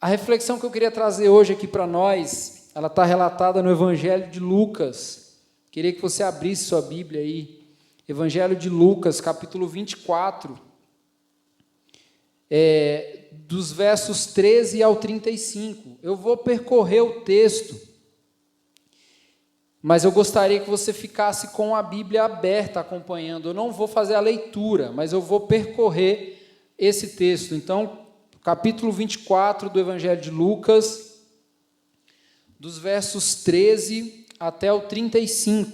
A reflexão que eu queria trazer hoje aqui para nós, ela está relatada no Evangelho de Lucas. Queria que você abrisse sua Bíblia aí. Evangelho de Lucas, capítulo 24, dos versos 13 ao 35. Eu vou percorrer o texto, mas eu gostaria que você ficasse com a Bíblia aberta acompanhando. Eu não vou fazer a leitura, mas eu vou percorrer esse texto. Então, capítulo 24 do Evangelho de Lucas, dos versos 13 até o 35.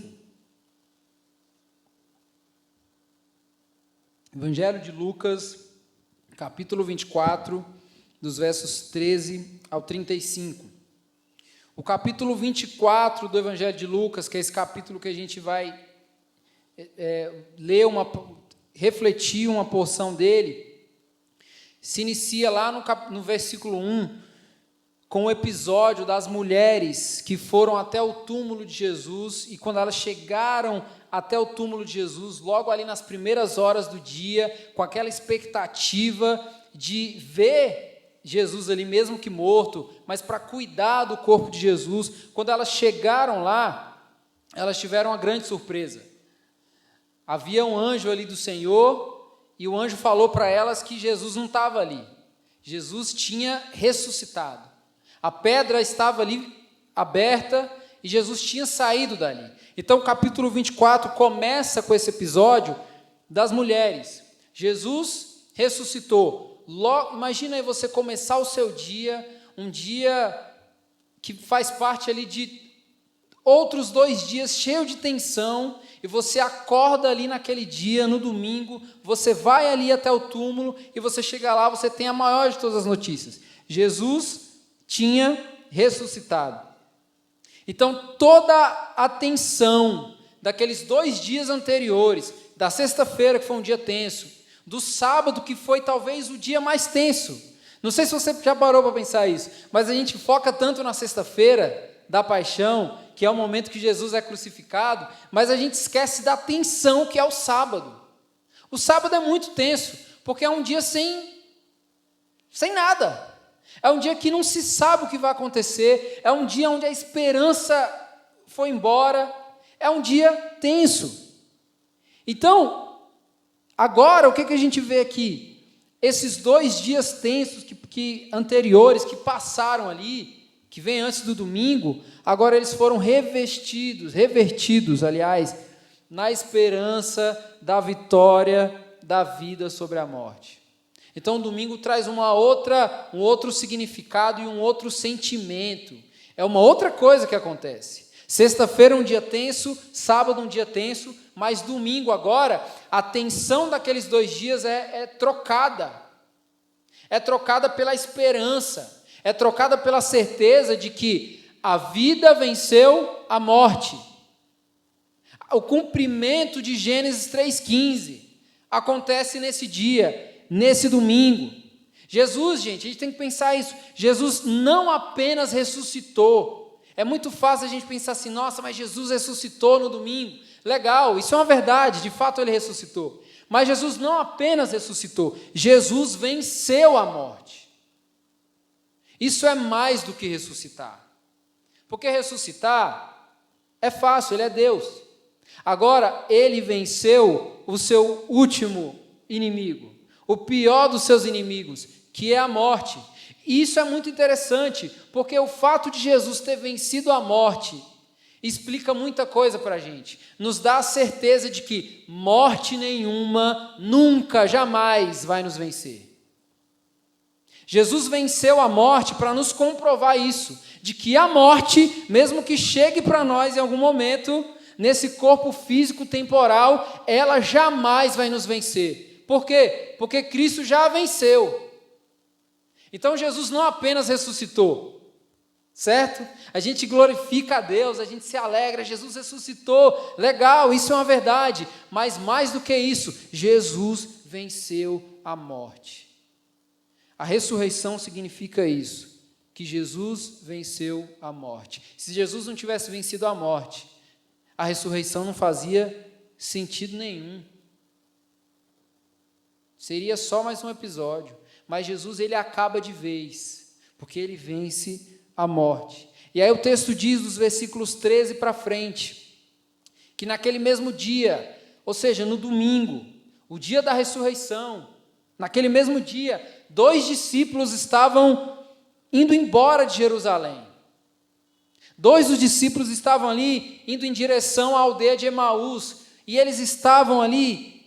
Evangelho de Lucas, capítulo 24, dos versos 13 ao 35. O capítulo 24 do Evangelho de Lucas, que é esse capítulo que a gente vai refletir uma porção dele, se inicia lá no versículo 1, com o episódio das mulheres que foram até o túmulo de Jesus, e quando elas chegaram até o túmulo de Jesus, logo ali nas primeiras horas do dia, com aquela expectativa de ver Jesus ali, mesmo que morto, mas para cuidar do corpo de Jesus, quando elas chegaram lá, elas tiveram uma grande surpresa. Havia um anjo ali do Senhor, e o anjo falou para elas que Jesus não estava ali. Jesus tinha ressuscitado. A pedra estava ali aberta e Jesus tinha saído dali. Então, o capítulo 24 começa com esse episódio das mulheres. Jesus ressuscitou. Imagina aí você começar o seu dia, um dia que faz parte ali de outros 2 dias cheio de tensão, e você acorda ali naquele dia, no domingo, você vai ali até o túmulo, e você chega lá, você tem a maior de todas as notícias. Jesus tinha ressuscitado. Então, toda a tensão daqueles 2 dias anteriores, da sexta-feira, que foi um dia tenso, do sábado, que foi talvez o dia mais tenso. Não sei se você já parou para pensar isso, mas a gente foca tanto na sexta-feira da paixão, que é o momento que Jesus é crucificado, mas a gente esquece da tensão que é o sábado. O sábado é muito tenso, porque é um dia sem nada. É um dia que não se sabe o que vai acontecer, é um dia onde a esperança foi embora, é um dia tenso. Então, agora, o que a gente vê aqui? Esses 2 dias tensos anteriores, que passaram ali, que vem antes do domingo, agora eles foram revertidos, aliás, na esperança da vitória da vida sobre a morte. Então, o domingo traz um outro significado e um outro sentimento. É uma outra coisa que acontece. Sexta-feira um dia tenso, sábado um dia tenso, mas domingo agora, a tensão daqueles 2 dias é trocada. É trocada pela esperança. É trocada pela certeza de que a vida venceu a morte. O cumprimento de Gênesis 3,15 acontece nesse dia, nesse domingo. Jesus, gente, a gente tem que pensar isso. Jesus não apenas ressuscitou. É muito fácil a gente pensar assim, nossa, mas Jesus ressuscitou no domingo. Legal, isso é uma verdade, de fato ele ressuscitou. Mas Jesus não apenas ressuscitou, Jesus venceu a morte. Isso é mais do que ressuscitar. Porque ressuscitar é fácil, ele é Deus. Agora, ele venceu o seu último inimigo, o pior dos seus inimigos, que é a morte. E isso é muito interessante, porque o fato de Jesus ter vencido a morte explica muita coisa para a gente. Nos dá a certeza de que morte nenhuma, nunca, jamais vai nos vencer. Jesus venceu a morte para nos comprovar isso, de que a morte, mesmo que chegue para nós em algum momento, nesse corpo físico temporal, ela jamais vai nos vencer. Por quê? Porque Cristo já venceu. Então Jesus não apenas ressuscitou, certo? A gente glorifica a Deus, a gente se alegra, Jesus ressuscitou, legal, isso é uma verdade, mas mais do que isso, Jesus venceu a morte. A ressurreição significa isso, que Jesus venceu a morte. Se Jesus não tivesse vencido a morte, a ressurreição não fazia sentido nenhum. Seria só mais um episódio. Mas Jesus, ele acaba de vez. porque ele vence a morte. E aí o texto diz, dos versículos 13 para frente, que naquele mesmo dia, ou seja, no domingo, o dia da ressurreição, naquele mesmo dia, 2 discípulos estavam indo embora de Jerusalém. 2 dos discípulos estavam ali, indo em direção à aldeia de Emaús, e eles estavam ali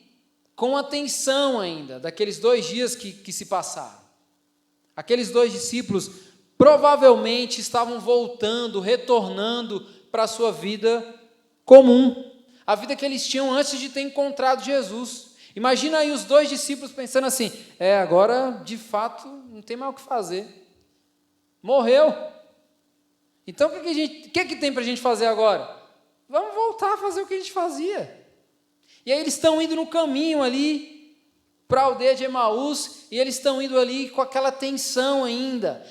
com atenção ainda, daqueles 2 dias que se passaram. Aqueles 2 discípulos provavelmente estavam voltando, retornando para a sua vida comum, a vida que eles tinham antes de ter encontrado Jesus. Imagina aí os 2 discípulos pensando assim, agora de fato não tem mais o que fazer, morreu, então o que tem para a gente fazer agora? Vamos voltar a fazer o que a gente fazia. E aí eles estão indo no caminho ali para a aldeia de Emaús, e eles estão indo ali com aquela tensão ainda,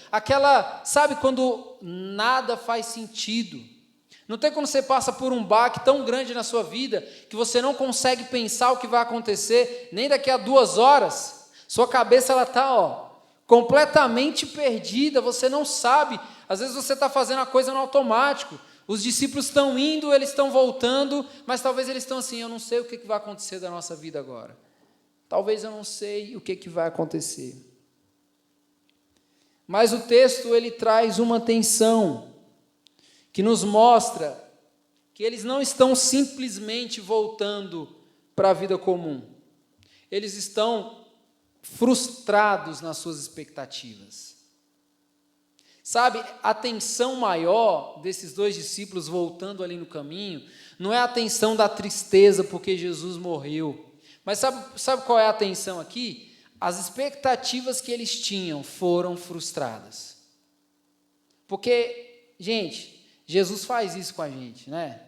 sabe quando nada faz sentido? Não tem quando você passa por um baque tão grande na sua vida, que você não consegue pensar o que vai acontecer, nem daqui a 2 horas, sua cabeça está completamente perdida, você não sabe, às vezes você está fazendo a coisa no automático, os discípulos estão indo, eles estão voltando, mas talvez eles estão assim, eu não sei o que vai acontecer da nossa vida agora, talvez eu não sei o que vai acontecer. Mas o texto ele traz uma tensão, que nos mostra que eles não estão simplesmente voltando para a vida comum, eles estão frustrados nas suas expectativas. Sabe, a tensão maior desses 2 discípulos voltando ali no caminho, não é a tensão da tristeza porque Jesus morreu, mas sabe qual é a tensão aqui? As expectativas que eles tinham foram frustradas. Porque, gente, Jesus faz isso com a gente, né?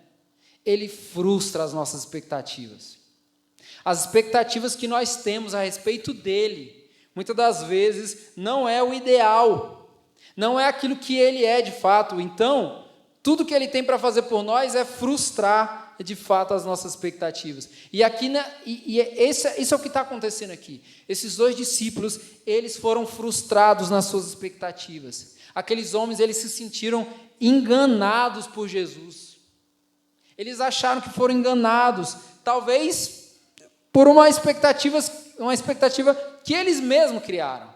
Ele frustra as nossas expectativas. As expectativas que nós temos a respeito dele, muitas das vezes, não é o ideal, não é aquilo que ele é de fato. Então, tudo que ele tem para fazer por nós é frustrar, de fato, as nossas expectativas. E aqui, isso é o que está acontecendo aqui. Esses 2 discípulos, eles foram frustrados nas suas expectativas. Aqueles homens, eles se sentiram enganados por Jesus. Eles acharam que foram enganados, talvez por uma expectativa que eles mesmos criaram,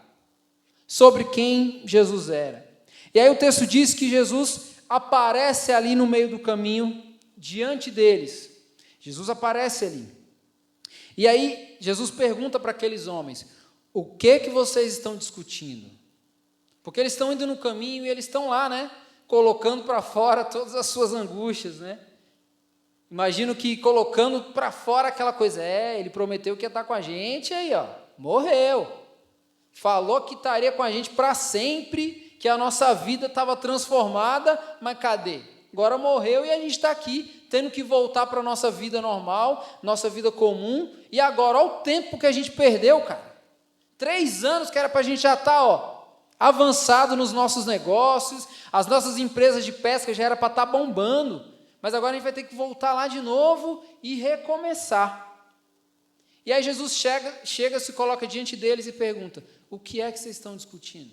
sobre quem Jesus era. E aí o texto diz que Jesus aparece ali no meio do caminho, diante deles. Jesus aparece ali. E aí Jesus pergunta para aqueles homens, o que vocês estão discutindo? Porque eles estão indo no caminho e eles estão lá, né? Colocando para fora todas as suas angústias, né? Imagino que colocando para fora aquela coisa, ele prometeu que ia estar com a gente, aí morreu, falou que estaria com a gente para sempre, que a nossa vida estava transformada, mas cadê? Agora morreu e a gente está aqui, tendo que voltar para a nossa vida normal, nossa vida comum, e agora, olha o tempo que a gente perdeu, cara, 3 anos que era para a gente já estar, avançado nos nossos negócios, as nossas empresas de pesca já era para estar bombando, mas agora a gente vai ter que voltar lá de novo e recomeçar. E aí Jesus chega, se coloca diante deles e pergunta, o que é que vocês estão discutindo?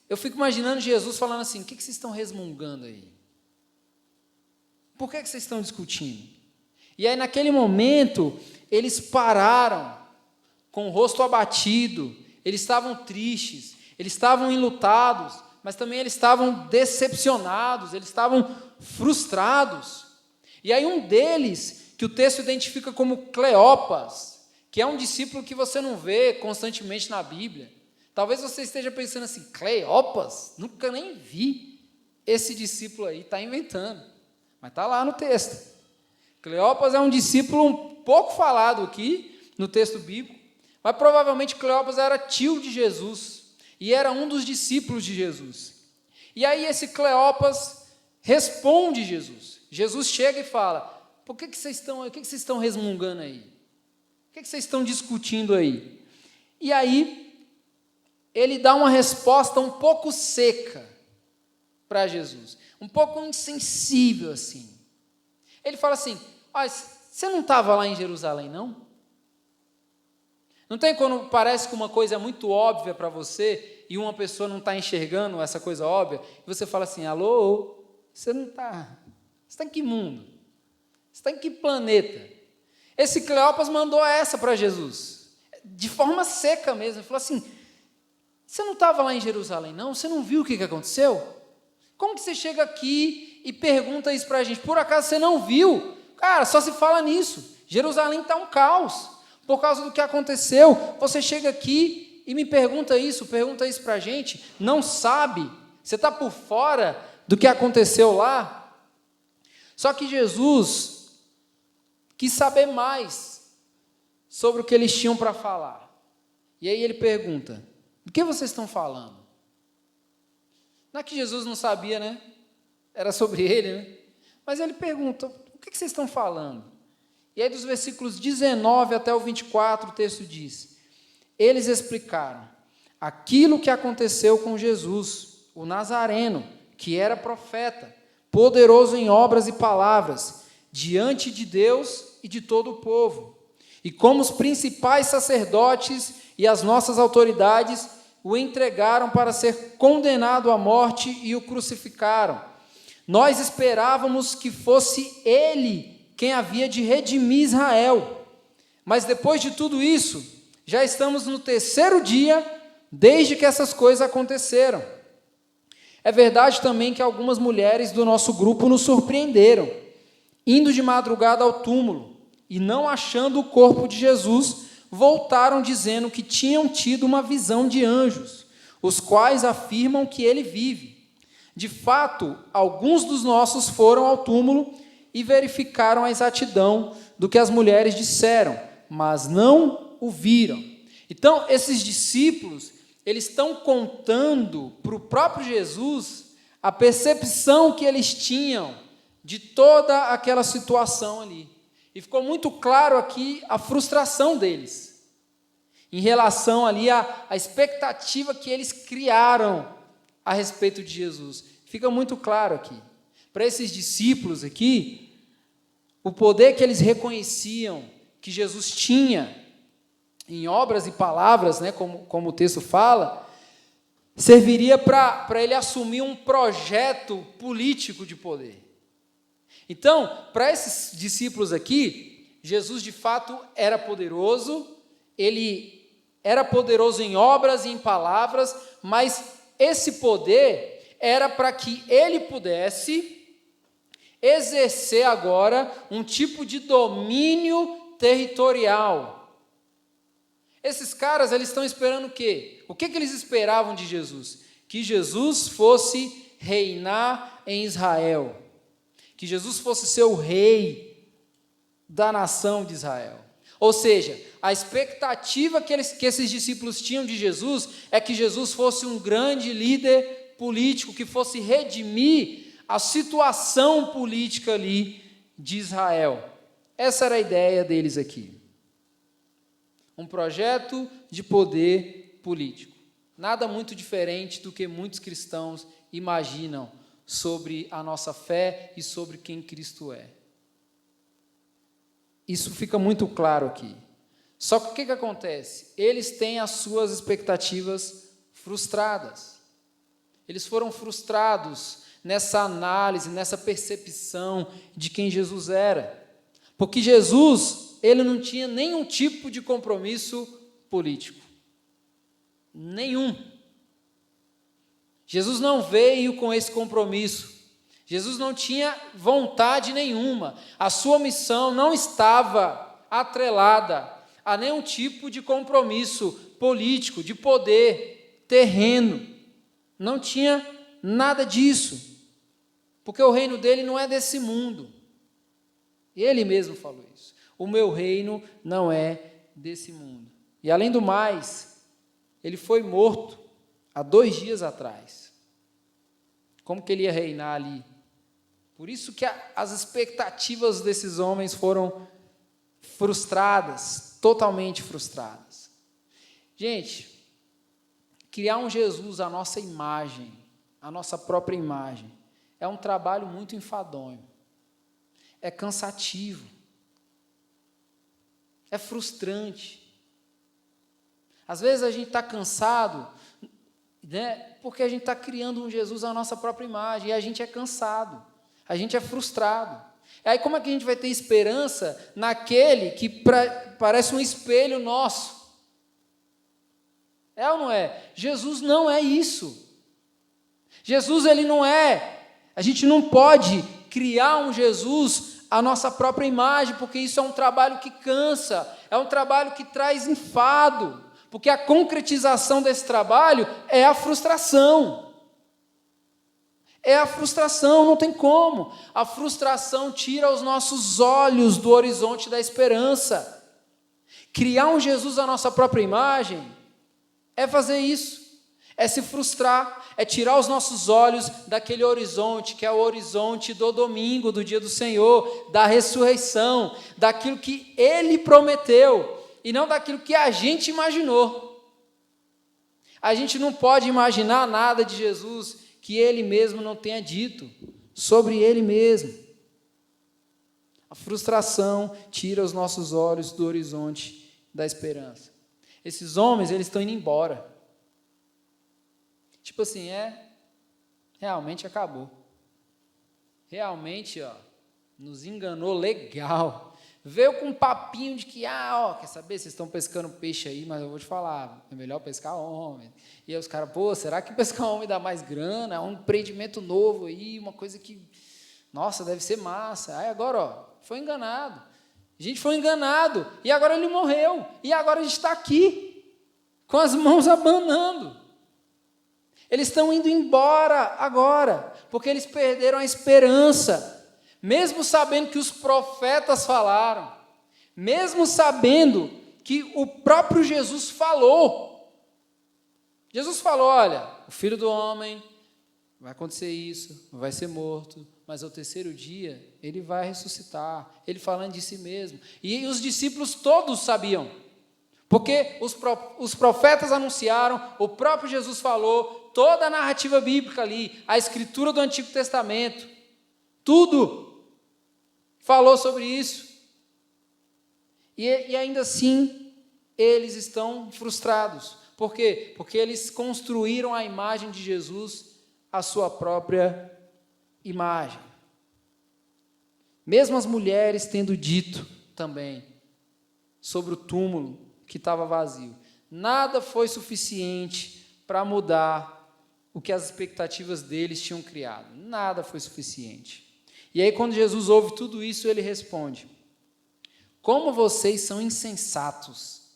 Eu fico imaginando Jesus falando assim, o que vocês estão resmungando aí? Por que vocês estão discutindo? E aí naquele momento, eles pararam, com o rosto abatido, eles estavam tristes, eles estavam enlutados, mas também eles estavam decepcionados, eles estavam frustrados. E aí um deles, que o texto identifica como Cleopas, que é um discípulo que você não vê constantemente na Bíblia. Talvez você esteja pensando assim, Cleopas? Nunca nem vi. Esse discípulo aí está inventando, mas está lá no texto. Cleopas é um discípulo um pouco falado aqui no texto bíblico, mas provavelmente Cleopas era tio de Jesus e era um dos discípulos de Jesus. E aí esse Cleopas responde Jesus. Jesus chega e fala, por que vocês estão resmungando aí? O que vocês estão discutindo aí? E aí ele dá uma resposta um pouco seca para Jesus, um pouco insensível assim. Ele fala assim, você não estava lá em Jerusalém, não? Não tem quando parece que uma coisa é muito óbvia para você e uma pessoa não está enxergando essa coisa óbvia, e você fala assim, alô, você não está... Você está em que mundo? Você está em que planeta? Esse Cleopas mandou essa para Jesus, de forma seca mesmo. Ele falou assim, você não estava lá em Jerusalém, não? Você não viu o que aconteceu? Como que você chega aqui e pergunta isso para a gente? Por acaso você não viu? Cara, só se fala nisso. Jerusalém está um caos. Por causa do que aconteceu, você chega aqui e me pergunta isso para a gente, não sabe? Você está por fora do que aconteceu lá? Só que Jesus quis saber mais sobre o que eles tinham para falar. E aí ele pergunta, do que vocês estão falando? Não é que Jesus não sabia, né? Era sobre ele, né? Mas ele pergunta, o que vocês estão falando? E aí dos versículos 19 até o 24, o texto diz, eles explicaram aquilo que aconteceu com Jesus, o Nazareno, que era profeta, poderoso em obras e palavras, diante de Deus e de todo o povo. E como os principais sacerdotes e as nossas autoridades o entregaram para ser condenado à morte e o crucificaram. Nós esperávamos que fosse ele quem havia de redimir Israel. Mas depois de tudo isso, já estamos no 3º dia desde que essas coisas aconteceram. É verdade também que algumas mulheres do nosso grupo nos surpreenderam, indo de madrugada ao túmulo e não achando o corpo de Jesus, voltaram dizendo que tinham tido uma visão de anjos, os quais afirmam que ele vive. De fato, alguns dos nossos foram ao túmulo e verificaram a exatidão do que as mulheres disseram, mas não o viram. Então, esses discípulos, eles estão contando para o próprio Jesus a percepção que eles tinham de toda aquela situação ali. E ficou muito claro aqui a frustração deles, em relação ali à expectativa que eles criaram a respeito de Jesus. Fica muito claro aqui. Para esses discípulos aqui, o poder que eles reconheciam que Jesus tinha em obras e palavras, né, como o texto fala, serviria para ele assumir um projeto político de poder. Então, para esses discípulos aqui, Jesus de fato era poderoso, ele era poderoso em obras e em palavras, mas esse poder era para que ele pudesse exercer agora um tipo de domínio territorial. Esses caras, eles estão esperando o quê? O que eles esperavam de Jesus? Que Jesus fosse reinar em Israel. Que Jesus fosse ser o rei da nação de Israel. Ou seja, a expectativa que esses discípulos tinham de Jesus é que Jesus fosse um grande líder político, que fosse redimir a situação política ali de Israel. Essa era a ideia deles aqui. Um projeto de poder político. Nada muito diferente do que muitos cristãos imaginam sobre a nossa fé e sobre quem Cristo é. Isso fica muito claro aqui. Só que o que acontece? Eles têm as suas expectativas frustradas. Eles foram frustrados nessa análise, nessa percepção de quem Jesus era. Porque Jesus, ele não tinha nenhum tipo de compromisso político. Nenhum. Jesus não veio com esse compromisso. Jesus não tinha vontade nenhuma. A sua missão não estava atrelada a nenhum tipo de compromisso político, de poder, terreno. Não tinha nada disso. Porque o reino dele não é desse mundo. Ele mesmo falou isso. O meu reino não é desse mundo. E além do mais, ele foi morto há 2 dias atrás. Como que ele ia reinar ali? Por isso que as expectativas desses homens foram frustradas, totalmente frustradas. Gente, criar um Jesus à nossa imagem, à nossa própria imagem, é um trabalho muito enfadonho. É cansativo. É frustrante. Às vezes a gente está cansado, né, porque a gente está criando um Jesus à nossa própria imagem, e a gente é cansado, a gente é frustrado. Aí como é que a gente vai ter esperança naquele que parece um espelho nosso? É ou não é? Jesus não é isso. Jesus, ele não é. A gente não pode criar um Jesus à nossa própria imagem, porque isso é um trabalho que cansa, é um trabalho que traz enfado, porque a concretização desse trabalho é a frustração. É a frustração, não tem como. A frustração tira os nossos olhos do horizonte da esperança. Criar um Jesus à nossa própria imagem é fazer isso, é se frustrar, é tirar os nossos olhos daquele horizonte, que é o horizonte do domingo, do dia do Senhor, da ressurreição, daquilo que Ele prometeu, e não daquilo que a gente imaginou. A gente não pode imaginar nada de Jesus que Ele mesmo não tenha dito sobre Ele mesmo. A frustração tira os nossos olhos do horizonte da esperança. Esses homens, eles estão indo embora. Tipo assim, realmente acabou. Realmente, nos enganou legal. Veio com um papinho de que, quer saber, vocês estão pescando peixe aí, mas eu vou te falar, é melhor pescar homem. E aí os caras, será que pescar homem dá mais grana? É um empreendimento novo aí, uma coisa que, nossa, deve ser massa. Aí agora, foi enganado. A gente foi enganado, e agora ele morreu, e agora a gente está aqui, com as mãos abanando. Eles estão indo embora agora, porque eles perderam a esperança. Mesmo sabendo que os profetas falaram, mesmo sabendo que o próprio Jesus falou. Jesus falou, olha, o Filho do Homem vai acontecer isso, vai ser morto, mas ao terceiro dia ele vai ressuscitar. Ele falando de si mesmo. E os discípulos todos sabiam, porque os profetas anunciaram, o próprio Jesus falou, toda a narrativa bíblica ali, a escritura do Antigo Testamento, tudo falou sobre isso, e ainda assim, eles estão frustrados. Por quê? Porque eles construíram a imagem de Jesus, a sua própria imagem. Mesmo as mulheres tendo dito também, sobre o túmulo que estava vazio, nada foi suficiente para mudar o que as expectativas deles tinham criado, nada foi suficiente. E aí, quando Jesus ouve tudo isso, ele responde: como vocês são insensatos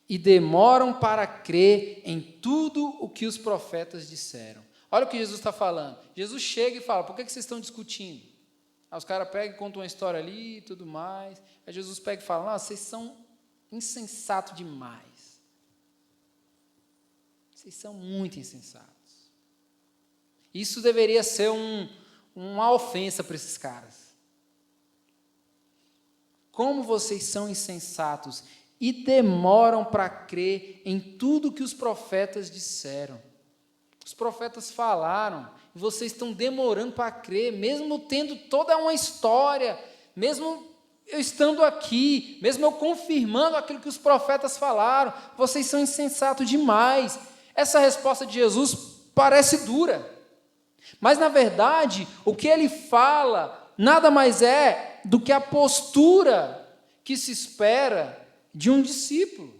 e demoram para crer em tudo o que os profetas disseram. Olha o que Jesus está falando. Jesus chega e fala: por que vocês estão discutindo? Aí os caras pegam e contam uma história ali e tudo mais. Aí Jesus pega e fala: vocês são insensatos demais. Vocês são muito insensatos. Isso deveria ser uma ofensa para esses caras. Como vocês são insensatos e demoram para crer em tudo que os profetas disseram. Os profetas falaram, e vocês estão demorando para crer, mesmo tendo toda uma história, mesmo eu estando aqui, mesmo eu confirmando aquilo que os profetas falaram, vocês são insensatos demais. Essa resposta de Jesus parece dura. Mas, na verdade, o que ele fala nada mais é do que a postura que se espera de um discípulo.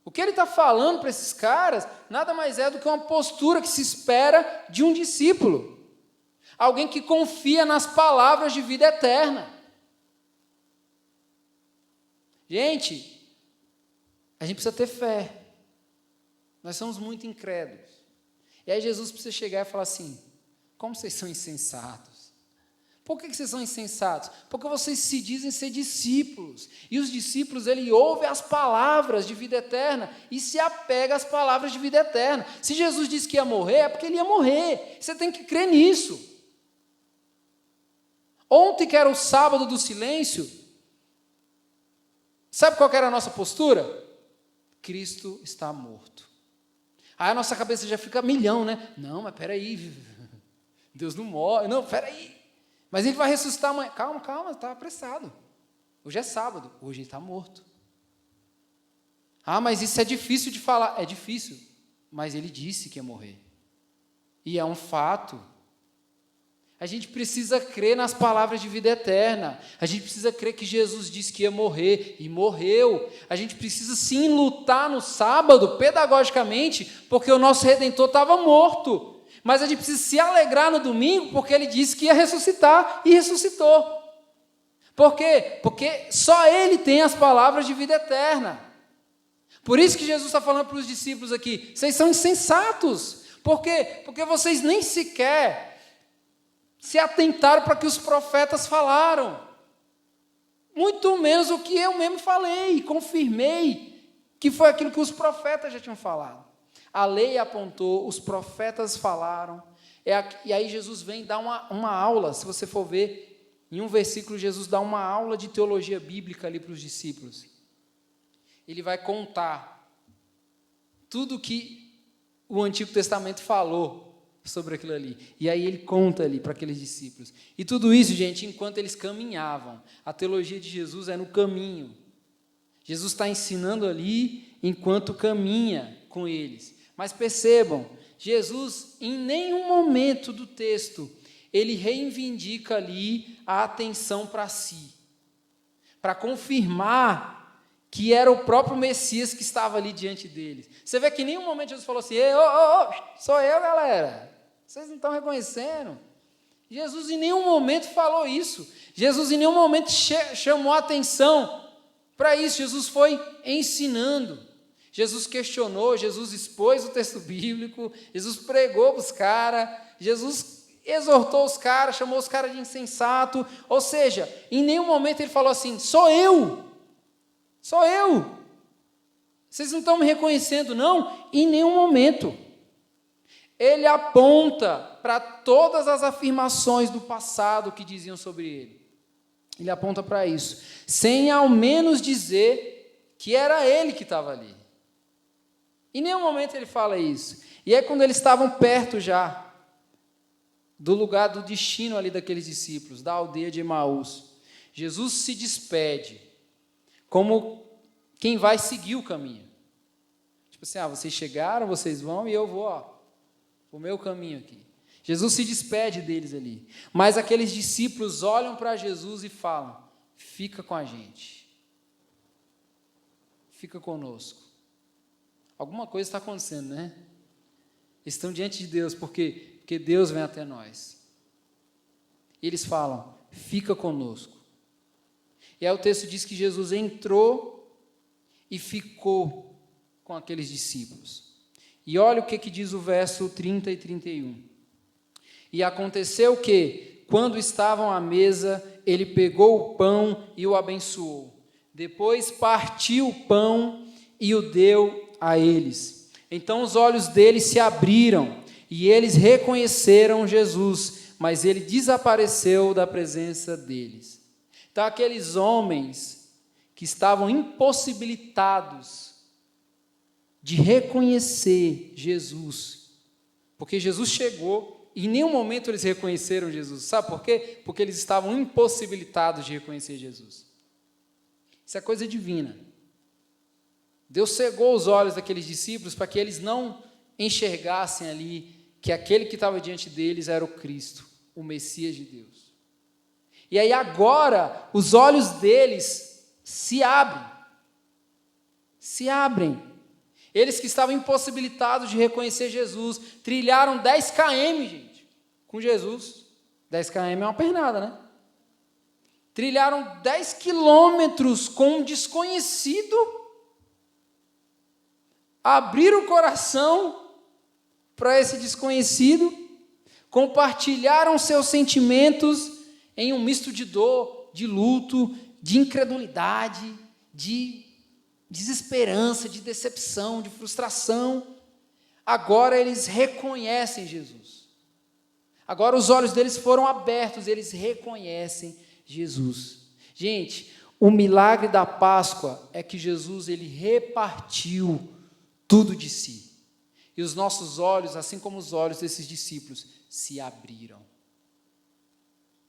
O que ele está falando para esses caras nada mais é do que uma postura que se espera de um discípulo. Alguém que confia nas palavras de vida eterna. Gente, a gente precisa ter fé. Nós somos muito incrédulos. E aí Jesus precisa chegar e falar assim: como vocês são insensatos? Por que vocês são insensatos? Porque vocês se dizem ser discípulos. E os discípulos, ele ouve as palavras de vida eterna e se apega às palavras de vida eterna. Se Jesus disse que ia morrer, é porque ele ia morrer. Você tem que crer nisso. Ontem, que era o sábado do silêncio, sabe qual que era a nossa postura? Cristo está morto. Aí a nossa cabeça já fica milhão, né? Não, mas peraí, Deus não morre. Não, peraí. Mas ele vai ressuscitar amanhã. Calma, está apressado. Hoje é sábado, hoje ele está morto. Ah, mas isso é difícil de falar. É difícil, mas ele disse que ia morrer. E é um fato. A gente precisa crer nas palavras de vida eterna. A gente precisa crer que Jesus disse que ia morrer e morreu. A gente precisa sim lutar no sábado, pedagogicamente, porque o nosso Redentor estava morto. Mas a gente precisa se alegrar no domingo, porque ele disse que ia ressuscitar e ressuscitou. Por quê? Porque só ele tem as palavras de vida eterna. Por isso que Jesus está falando para os discípulos aqui, vocês são insensatos. Por quê? Porque vocês nem sequer se atentaram para o que os profetas falaram. Muito menos o que eu mesmo falei, confirmei, que foi aquilo que os profetas já tinham falado. A lei apontou, os profetas falaram, e aí Jesus vem dar uma aula, se você for ver, em um versículo Jesus dá uma aula de teologia bíblica ali para os discípulos. Ele vai contar tudo que o Antigo Testamento falou sobre aquilo ali. E aí ele conta ali para aqueles discípulos. E tudo isso, gente, enquanto eles caminhavam. A teologia de Jesus é no caminho. Jesus está ensinando ali enquanto caminha com eles. Mas percebam, Jesus, em nenhum momento do texto, ele reivindica ali a atenção para si. Para confirmar que era o próprio Messias que estava ali diante deles. Você vê que em nenhum momento Jesus falou assim, sou eu, galera. Vocês não estão reconhecendo? Jesus em nenhum momento falou isso. Jesus em nenhum momento chamou a atenção para isso. Jesus foi ensinando. Jesus questionou, Jesus expôs o texto bíblico, Jesus pregou para os caras, Jesus exortou os caras, chamou os caras de insensato. Ou seja, em nenhum momento ele falou assim, sou eu. Vocês não estão me reconhecendo, não? Em nenhum momento. Ele aponta para todas as afirmações do passado que diziam sobre ele. Ele aponta para isso, sem ao menos dizer que era ele que estava ali. Em nenhum momento ele fala isso. E é quando eles estavam perto já do lugar do destino ali daqueles discípulos, da aldeia de Emaús. Jesus se despede como quem vai seguir o caminho. Tipo assim, vocês chegaram, vocês vão e eu vou, o meu caminho aqui. Jesus se despede deles ali. Mas aqueles discípulos olham para Jesus e falam, fica com a gente. Fica conosco. Alguma coisa está acontecendo, né? Eles estão diante de Deus, porque Deus vem até nós. E eles falam, fica conosco. E aí o texto diz que Jesus entrou e ficou com aqueles discípulos. E olha o que diz o verso 30 e 31. E aconteceu que, quando estavam à mesa, ele pegou o pão e o abençoou. Depois partiu o pão e o deu a eles. Então os olhos deles se abriram e eles reconheceram Jesus, mas ele desapareceu da presença deles. Então aqueles homens que estavam impossibilitados de reconhecer Jesus, porque Jesus chegou e em nenhum momento eles reconheceram Jesus. Sabe por quê? Porque eles estavam impossibilitados de reconhecer Jesus. Isso é coisa divina. Deus cegou os olhos daqueles discípulos para que eles não enxergassem ali que aquele que estava diante deles era o Cristo, o Messias de Deus. E aí agora os olhos deles se abrem. Se abrem. Eles que estavam impossibilitados de reconhecer Jesus, trilharam 10 km, gente, com Jesus. 10 km é uma pernada, né? Trilharam 10 quilômetros com um desconhecido, abriram o coração para esse desconhecido, compartilharam seus sentimentos em um misto de dor, de luto, de incredulidade, de desesperança, de decepção, de frustração. Agora eles reconhecem Jesus. Agora os olhos deles foram abertos, eles reconhecem Jesus. Gente, o milagre da Páscoa é que Jesus ele repartiu tudo de si. E os nossos olhos, assim como os olhos desses discípulos, se abriram.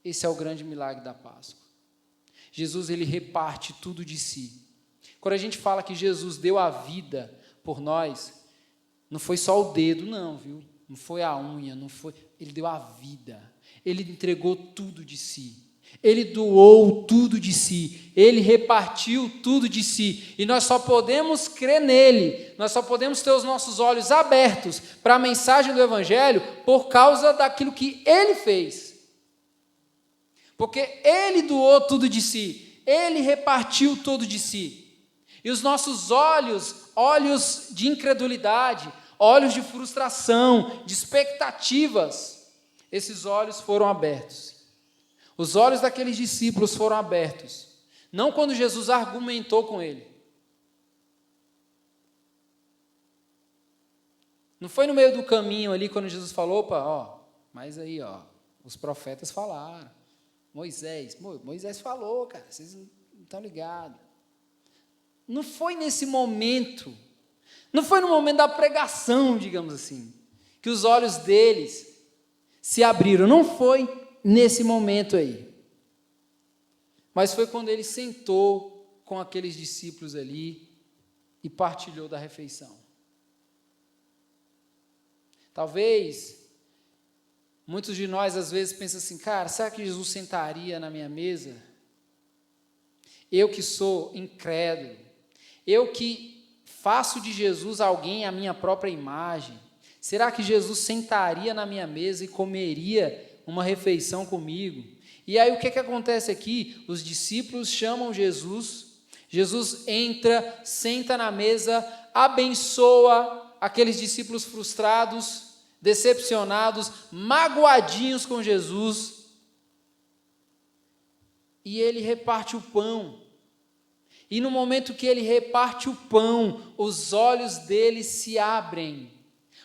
Esse é o grande milagre da Páscoa. Jesus ele reparte tudo de si. Quando a gente fala que Jesus deu a vida por nós, não foi só o dedo, não, viu? Não foi a unha, não foi. Ele deu a vida. Ele entregou tudo de si. Ele doou tudo de si. Ele repartiu tudo de si. E nós só podemos crer nele. Nós só podemos ter os nossos olhos abertos para a mensagem do Evangelho por causa daquilo que ele fez. Porque ele doou tudo de si. Ele repartiu tudo de si. E os nossos olhos, olhos de incredulidade, olhos de frustração, de expectativas, esses olhos foram abertos. Os olhos daqueles discípulos foram abertos, não quando Jesus argumentou com ele. Não foi no meio do caminho ali, quando Jesus falou, opa, ó, mas aí, ó, os profetas falaram, Moisés falou, cara, vocês não estão ligados. Não foi nesse momento, não foi no momento da pregação, digamos assim, que os olhos deles se abriram, não foi nesse momento aí, mas foi quando ele sentou com aqueles discípulos ali e partilhou da refeição. Talvez muitos de nós às vezes pensam assim, cara, será que Jesus sentaria na minha mesa? Eu que sou incrédulo, eu que faço de Jesus alguém à minha própria imagem, será que Jesus sentaria na minha mesa e comeria uma refeição comigo? E aí o que acontece aqui? Os discípulos chamam Jesus, Jesus entra, senta na mesa, abençoa aqueles discípulos frustrados, decepcionados, magoadinhos com Jesus, e ele reparte o pão. E no momento que ele reparte o pão, os olhos dele se abrem.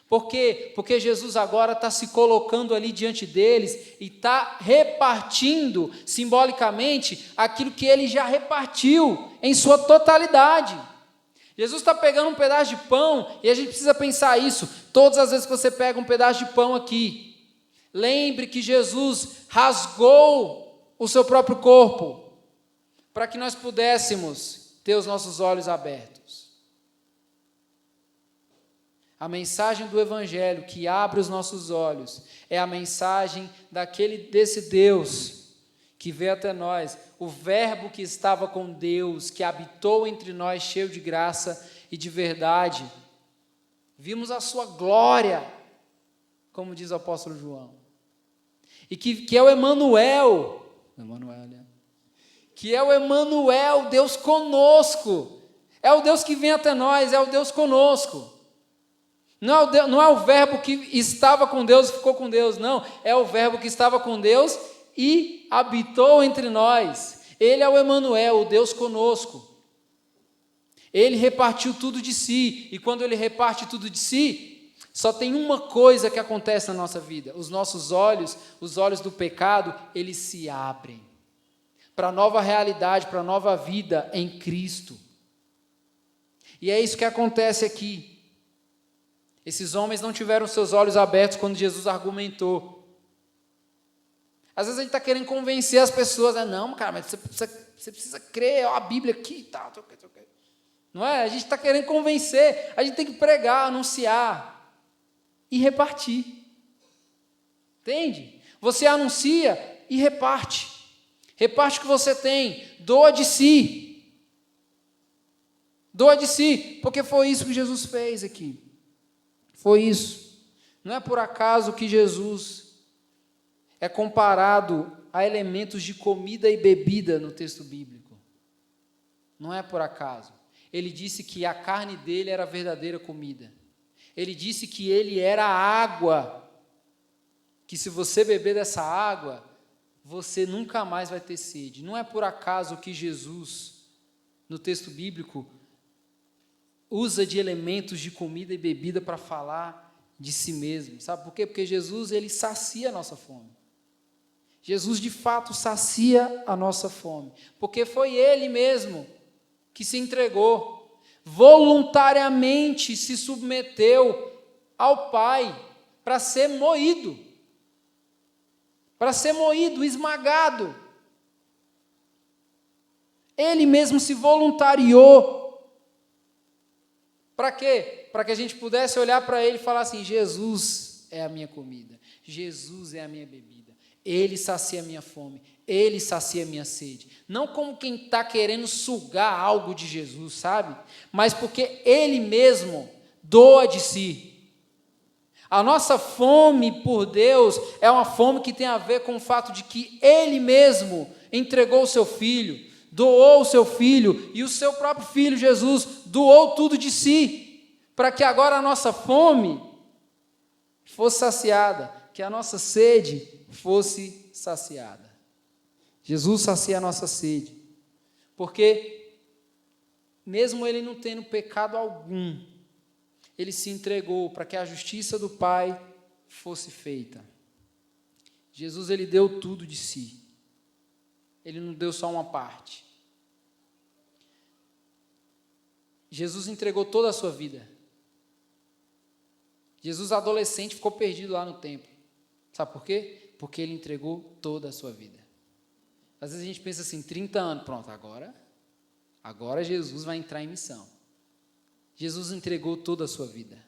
Por quê? Porque Jesus agora está se colocando ali diante deles e está repartindo simbolicamente aquilo que ele já repartiu em sua totalidade. Jesus está pegando um pedaço de pão e a gente precisa pensar isso. Todas as vezes que você pega um pedaço de pão aqui, lembre que Jesus rasgou o seu próprio corpo para que nós pudéssemos ter os nossos olhos abertos. A mensagem do Evangelho que abre os nossos olhos é a mensagem desse Deus que veio até nós, o Verbo que estava com Deus, que habitou entre nós, cheio de graça e de verdade. Vimos a sua glória, como diz o apóstolo João. E que é o Emanuel, que é o Emanuel, Deus conosco. É o Deus que vem até nós, é o Deus conosco. Não é o Verbo que estava com Deus e ficou com Deus, não. É o Verbo que estava com Deus e habitou entre nós. Ele é o Emanuel, o Deus conosco. Ele repartiu tudo de si, e quando ele reparte tudo de si, só tem uma coisa que acontece na nossa vida: os nossos olhos, os olhos do pecado, eles se abrem para a nova realidade, para a nova vida em Cristo. E é isso que acontece aqui. Esses homens não tiveram seus olhos abertos quando Jesus argumentou. Às vezes a gente está querendo convencer as pessoas, não, cara, mas você precisa crer, ó, a Bíblia aqui e tal. Não é? A gente está querendo convencer, a gente tem que pregar, anunciar e repartir. Entende? Você anuncia e reparte. Reparte o que você tem, doa de si. Doa de si, porque foi isso que Jesus fez aqui. Foi isso. Não é por acaso que Jesus é comparado a elementos de comida e bebida no texto bíblico. Não é por acaso. Ele disse que a carne dele era a verdadeira comida. Ele disse que ele era a água, que se você beber dessa água, você nunca mais vai ter sede. Não é por acaso que Jesus, no texto bíblico, usa de elementos de comida e bebida para falar de si mesmo. Sabe por quê? Porque Jesus, ele sacia a nossa fome. Jesus, de fato, sacia a nossa fome. Porque foi ele mesmo que se entregou, voluntariamente se submeteu ao Pai para ser moído, esmagado. Ele mesmo se voluntariou Para quê? Para que a gente pudesse olhar para ele e falar assim: Jesus é a minha comida, Jesus é a minha bebida, ele sacia a minha fome, ele sacia a minha sede. Não como quem está querendo sugar algo de Jesus, sabe? Mas porque ele mesmo doa de si. A nossa fome por Deus é uma fome que tem a ver com o fato de que ele mesmo entregou o seu filho, doou o seu filho, e o seu próprio filho, Jesus, doou tudo de si, para que agora a nossa fome fosse saciada, que a nossa sede fosse saciada. Jesus sacia a nossa sede, porque mesmo ele não tendo pecado algum, ele se entregou para que a justiça do Pai fosse feita. Jesus, ele deu tudo de si. Ele não deu só uma parte. Jesus entregou toda a sua vida. Jesus, adolescente, ficou perdido lá no templo. Sabe por quê? Porque ele entregou toda a sua vida. Às vezes a gente pensa assim, 30 anos, pronto, agora Jesus vai entrar em missão. Jesus entregou toda a sua vida.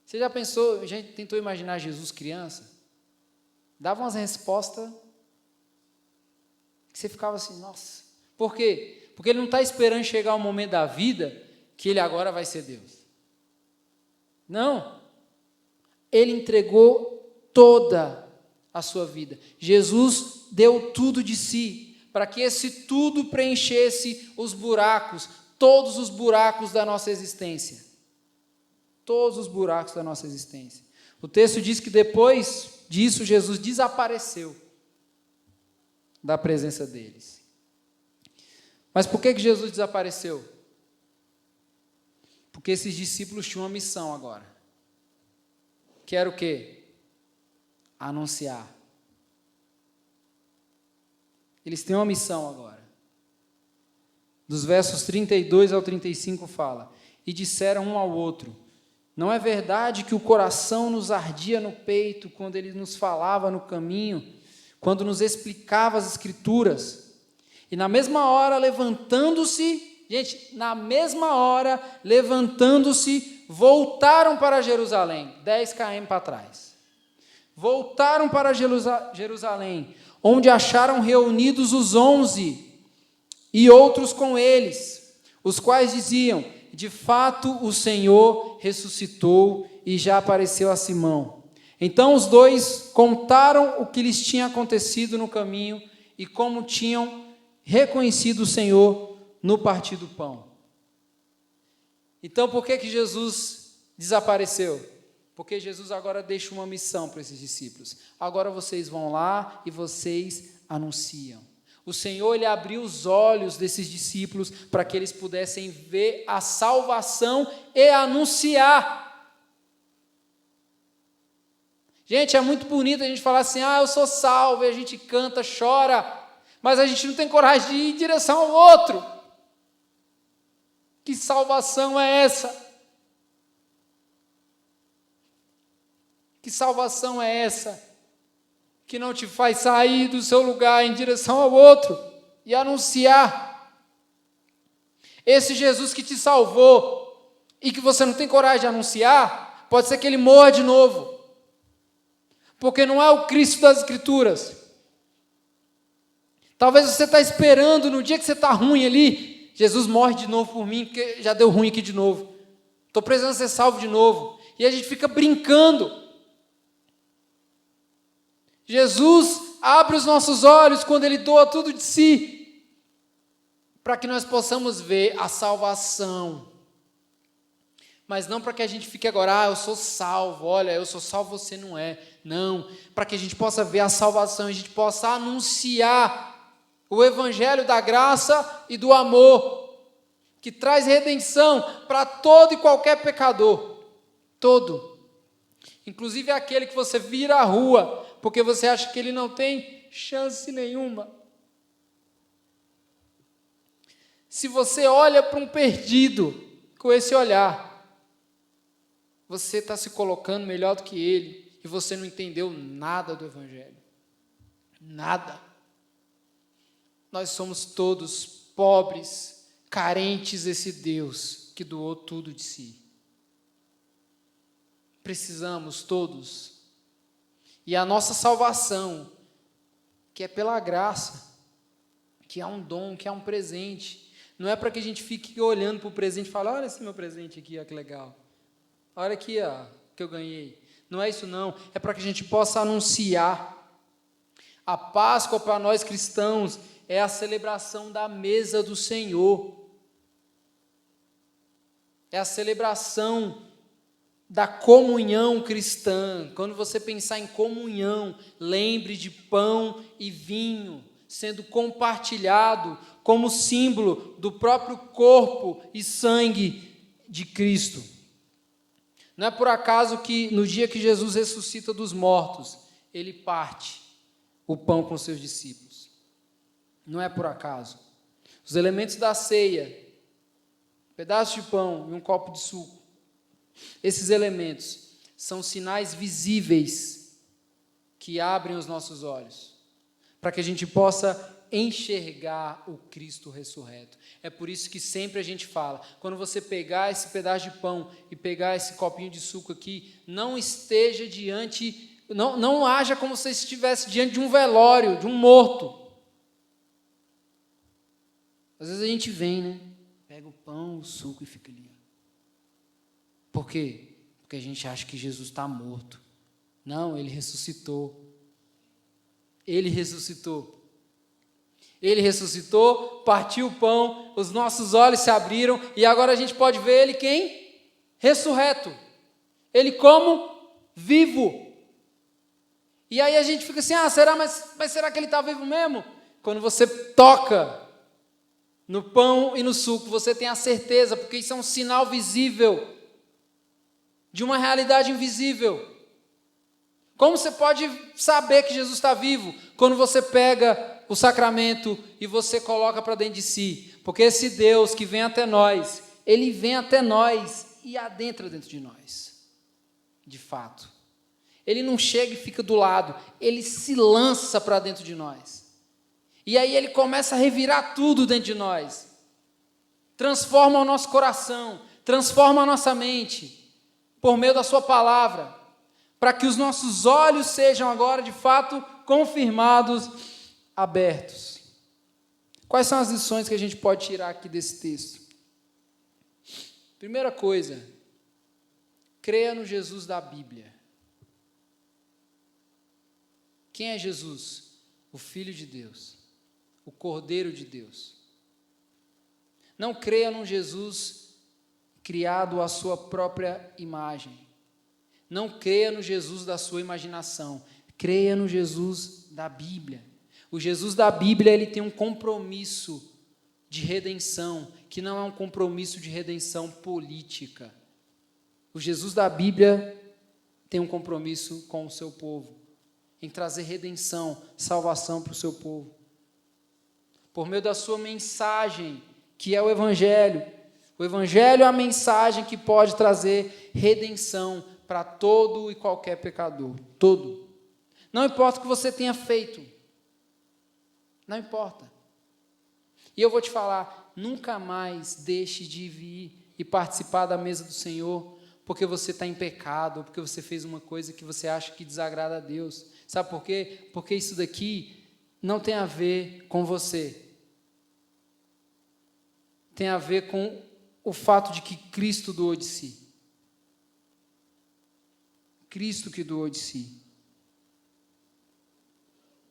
Você já pensou, já tentou imaginar Jesus criança? Dava umas respostas que você ficava assim, nossa. Por quê? Porque ele não está esperando chegar o momento da vida que ele agora vai ser Deus. Não. Ele entregou toda a sua vida. Jesus deu tudo de si, para que esse tudo preenchesse os buracos, todos os buracos da nossa existência. Todos os buracos da nossa existência. O texto diz que depois disso, Jesus desapareceu da presença deles. Mas por que Jesus desapareceu? Porque esses discípulos tinham uma missão agora. Que era o quê? Anunciar. Eles têm uma missão agora. Dos versos 32 ao 35 fala: e disseram um ao outro: não é verdade que o coração nos ardia no peito quando ele nos falava no caminho, quando nos explicava as Escrituras? E na mesma hora, levantando-se, voltaram para Jerusalém, 10 km para trás. Voltaram para Jerusalém, onde acharam reunidos os 11 e outros com eles, os quais diziam: de fato o Senhor ressuscitou e já apareceu a Simão. Então os dois contaram o que lhes tinha acontecido no caminho e como tinham reconhecido o Senhor no partir do pão. Então por que Jesus desapareceu? Porque Jesus agora deixa uma missão para esses discípulos. Agora vocês vão lá e vocês anunciam. O Senhor, ele abriu os olhos desses discípulos para que eles pudessem ver a salvação e anunciar. Gente, é muito bonito a gente falar assim: eu sou salvo, e a gente canta, chora, mas a gente não tem coragem de ir em direção ao outro. Que salvação é essa? Que salvação é essa que não te faz sair do seu lugar em direção ao outro e anunciar? Esse Jesus que te salvou e que você não tem coragem de anunciar, pode ser que ele morra de novo, porque não é o Cristo das Escrituras. Talvez você está esperando, no dia que você está ruim ali, Jesus morre de novo por mim, porque já deu ruim aqui de novo. Estou precisando ser salvo de novo. E a gente fica brincando. Jesus abre os nossos olhos quando ele doa tudo de si, para que nós possamos ver a salvação. Mas não para que a gente fique agora: eu sou salvo, olha, eu sou salvo, você não é. Não, para que a gente possa ver a salvação, a gente possa anunciar o evangelho da graça e do amor, que traz redenção para todo e qualquer pecador, todo, inclusive aquele que você vira à rua, porque você acha que ele não tem chance nenhuma. Se você olha para um perdido com esse olhar, você está se colocando melhor do que ele, e você não entendeu nada do evangelho, nada. Nós somos todos pobres, carentes desse Deus que doou tudo de si. Precisamos todos. E a nossa salvação, que é pela graça, que é um dom, que é um presente, não é para que a gente fique olhando para o presente e fale, olha esse meu presente aqui, ó, que legal. Olha aqui, ó, que eu ganhei. Não é isso não, é para que a gente possa anunciar. A Páscoa para nós cristãos é a celebração da mesa do Senhor. É a celebração da comunhão cristã. Quando você pensar em comunhão, lembre de pão e vinho sendo compartilhado como símbolo do próprio corpo e sangue de Cristo. Não é por acaso que no dia que Jesus ressuscita dos mortos, ele parte o pão com seus discípulos. Não é por acaso. Os elementos da ceia, um pedaço de pão e um copo de suco, esses elementos são sinais visíveis que abrem os nossos olhos, para que a gente possa enxergar o Cristo ressurreto. É por isso que sempre a gente fala, quando você pegar esse pedaço de pão e pegar esse copinho de suco aqui, não esteja diante, não haja como se você estivesse diante de um velório, de um morto. Às vezes a gente vem, né? Pega o pão, o suco e fica ali. Por quê? Porque a gente acha que Jesus está morto. Não, ele ressuscitou. Ele ressuscitou. Ele ressuscitou, partiu o pão, os nossos olhos se abriram e agora a gente pode ver ele quem? Ressurreto. Ele como? Vivo. E aí a gente fica assim, será? Mas será que ele está vivo mesmo? Quando você toca no pão e no suco, você tem a certeza, porque isso é um sinal visível de uma realidade invisível. Como você pode saber que Jesus está vivo? Quando você pega o sacramento e você coloca para dentro de si. Porque esse Deus que vem até nós, ele vem até nós e adentra dentro de nós. De fato. Ele não chega e fica do lado, ele se lança para dentro de nós. E aí ele começa a revirar tudo dentro de nós. Transforma o nosso coração, transforma a nossa mente, por meio da sua palavra, para que os nossos olhos sejam agora, de fato, confirmados, abertos. Quais são as lições que a gente pode tirar aqui desse texto? Primeira coisa, creia no Jesus da Bíblia. Quem é Jesus? O Filho de Deus, o Cordeiro de Deus. Não creia num Jesus criado à sua própria imagem. Não creia no Jesus da sua imaginação. Creia no Jesus da Bíblia. O Jesus da Bíblia, ele tem um compromisso de redenção, que não é um compromisso de redenção política. O Jesus da Bíblia tem um compromisso com o seu povo, em trazer redenção, salvação para o seu povo. Por meio da sua mensagem, que é o Evangelho. O Evangelho é a mensagem que pode trazer redenção para todo e qualquer pecador. Todo. Não importa o que você tenha feito. Não importa. E eu vou te falar, nunca mais deixe de vir e participar da mesa do Senhor, porque você está em pecado, ou porque você fez uma coisa que você acha que desagrada a Deus. Sabe por quê? Porque isso daqui não tem a ver com você. Tem a ver com o fato de que Cristo doou de si. Cristo que doou de si.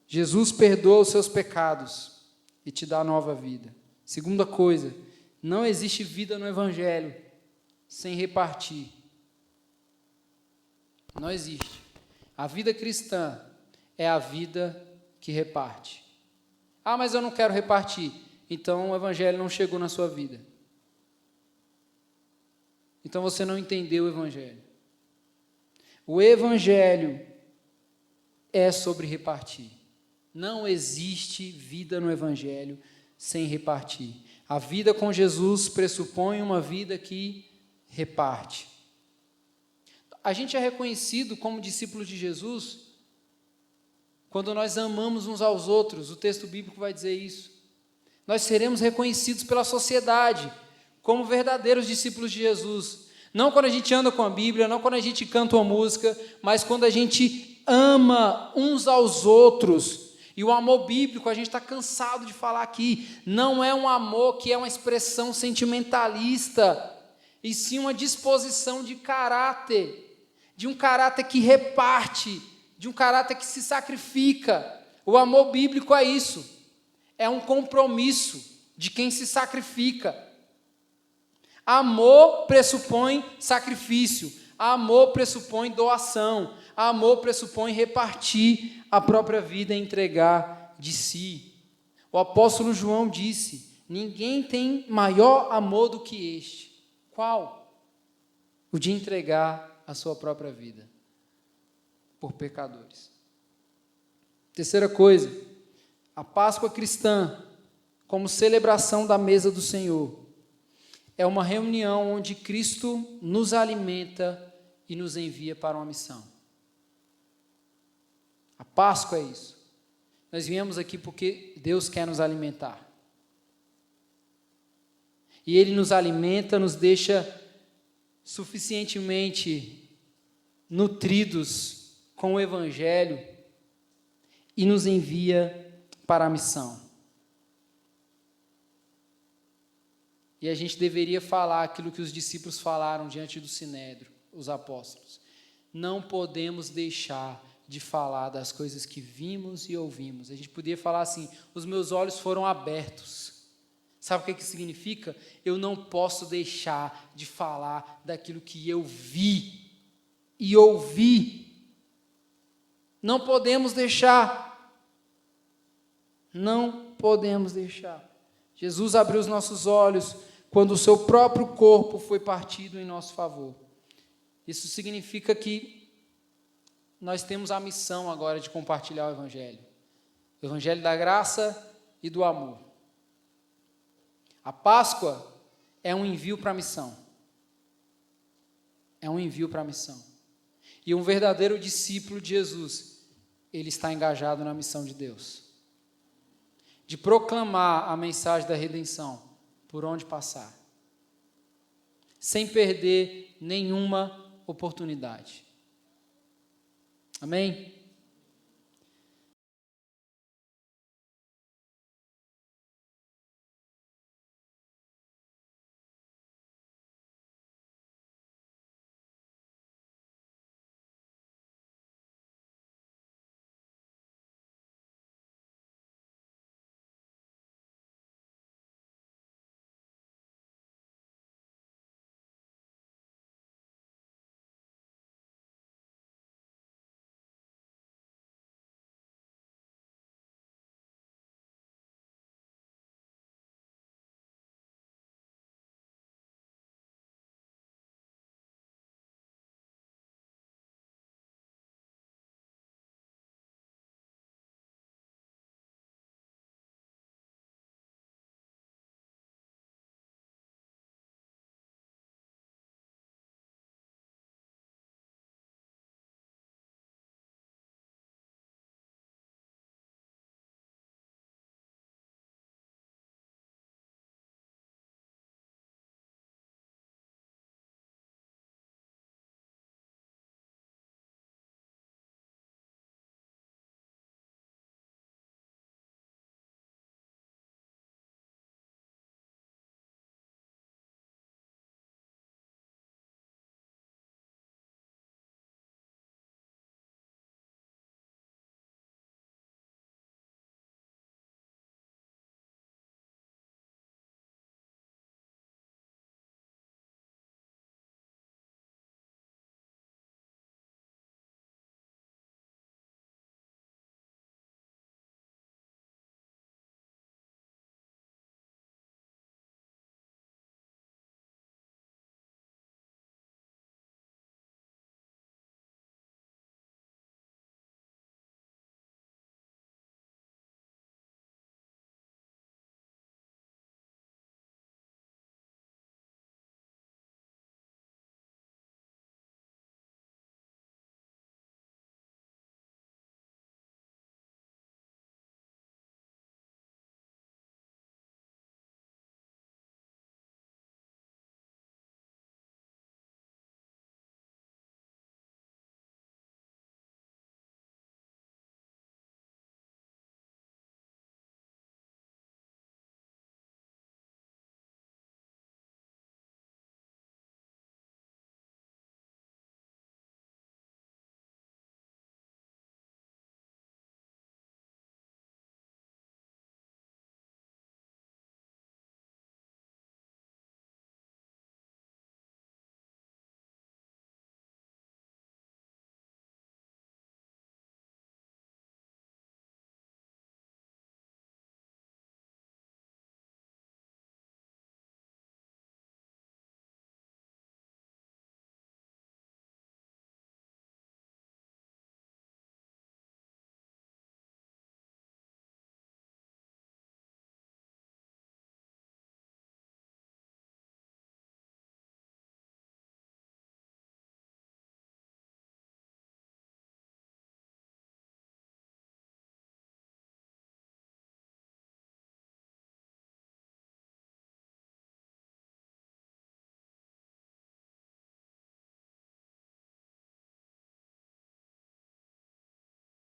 Jesus perdoa os seus pecados e te dá nova vida. Segunda coisa, não existe vida no Evangelho sem repartir. Não existe. A vida cristã é a vida que reparte. Mas eu não quero repartir. Então o Evangelho não chegou na sua vida. Então você não entendeu o Evangelho. O Evangelho é sobre repartir. Não existe vida no Evangelho sem repartir. A vida com Jesus pressupõe uma vida que reparte. A gente é reconhecido como discípulos de Jesus quando nós amamos uns aos outros. O texto bíblico vai dizer isso. nós seremos reconhecidos pela sociedade como verdadeiros discípulos de Jesus. Não quando a gente anda com a Bíblia, não quando a gente canta uma música, mas quando a gente ama uns aos outros. E o amor bíblico, a gente está cansado de falar aqui, não é um amor que é uma expressão sentimentalista, e sim uma disposição de caráter, de um caráter que reparte, de um caráter que se sacrifica. O amor bíblico é isso, é um compromisso de quem se sacrifica. Amor pressupõe sacrifício, amor pressupõe doação, amor pressupõe repartir a própria vida e entregar de si. O apóstolo João disse: ninguém tem maior amor do que este. Qual? O de entregar a sua própria vida por pecadores. Terceira coisa, a Páscoa cristã, como celebração da mesa do Senhor, é uma reunião onde Cristo nos alimenta e nos envia para uma missão. A Páscoa é isso. Nós viemos aqui porque Deus quer nos alimentar. E Ele nos alimenta, nos deixa suficientemente nutridos com o Evangelho e nos envia para a missão. E a gente deveria falar aquilo que os discípulos falaram diante do Sinédrio, os apóstolos. Não podemos deixar de falar das coisas que vimos e ouvimos. A gente podia falar assim: os meus olhos foram abertos. Sabe o que isso significa? Eu não posso deixar de falar daquilo que eu vi e ouvi. Não podemos deixar. Não podemos deixar. Jesus abriu os nossos olhos quando o seu próprio corpo foi partido em nosso favor. Isso significa que nós temos a missão agora de compartilhar o Evangelho da graça e do amor. A Páscoa é um envio para a missão. É um envio para a missão. E um verdadeiro discípulo de Jesus, ele está engajado na missão de Deus, de proclamar a mensagem da redenção por onde passar, sem perder nenhuma oportunidade. Amém?